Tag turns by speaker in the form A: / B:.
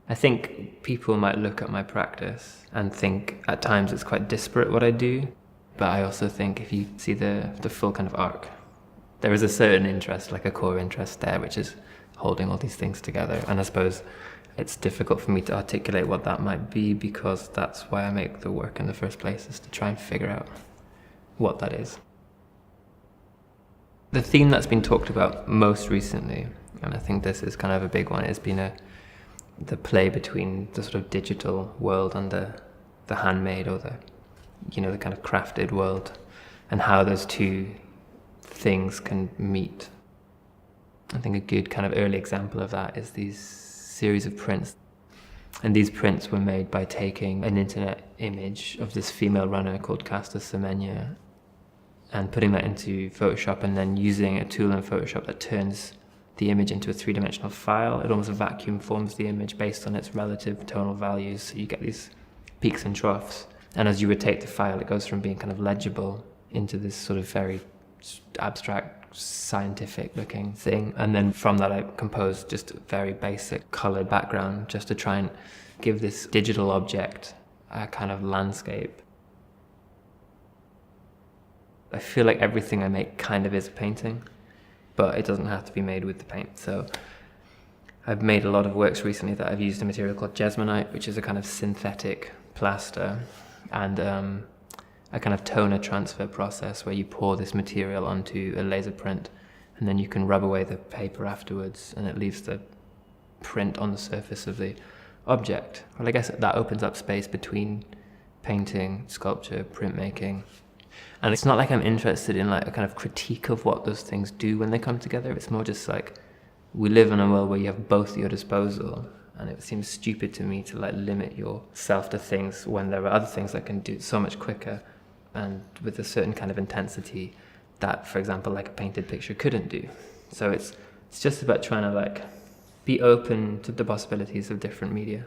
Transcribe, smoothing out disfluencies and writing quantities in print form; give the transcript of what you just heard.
A: I think people might look at my practice and think at times it's quite disparate what I do, but I also think if you see the full kind of arc, there is a certain interest, like a core interest there, which is holding all these things together. And I suppose it's difficult for me to articulate what that might be, because that's why I make the work in the first place, is to try and figure out what that is. The theme that's been talked about most recently, and I think this is kind of a big one, has been the play between the sort of digital world and the handmade, or the kind of crafted world, and how those two things can meet. I think a good kind of early example of that is these series of prints. And these prints were made by taking an internet image of this female runner called Casta Semenya and putting that into Photoshop, and then using a tool in Photoshop that turns the image into a three-dimensional file. It almost vacuum forms the image based on its relative tonal values, so you get these peaks and troughs. And as you rotate the file, it goes from being kind of legible into this sort of very abstract, scientific looking thing. And then from that I composed just a very basic colored background, just to try and give this digital object a kind of landscape. I feel like everything I make kind of is a painting, but it doesn't have to be made with the paint. So I've made a lot of works recently that I've used a material called jesmonite, which is a kind of synthetic plaster, and a kind of toner transfer process where you pour this material onto a laser print, and then you can rub away the paper afterwards, and it leaves the print on the surface of the object. Well, I guess that opens up space between painting, sculpture, printmaking. And it's not like I'm interested in like a kind of critique of what those things do when they come together. It's more just like, we live in a world where you have both at your disposal, and it seems stupid to me to like limit yourself to things when there are other things that can do it so much quicker and with a certain kind of intensity that, for example, like a painted picture couldn't do. So it's just about trying to like be open to the possibilities of different media.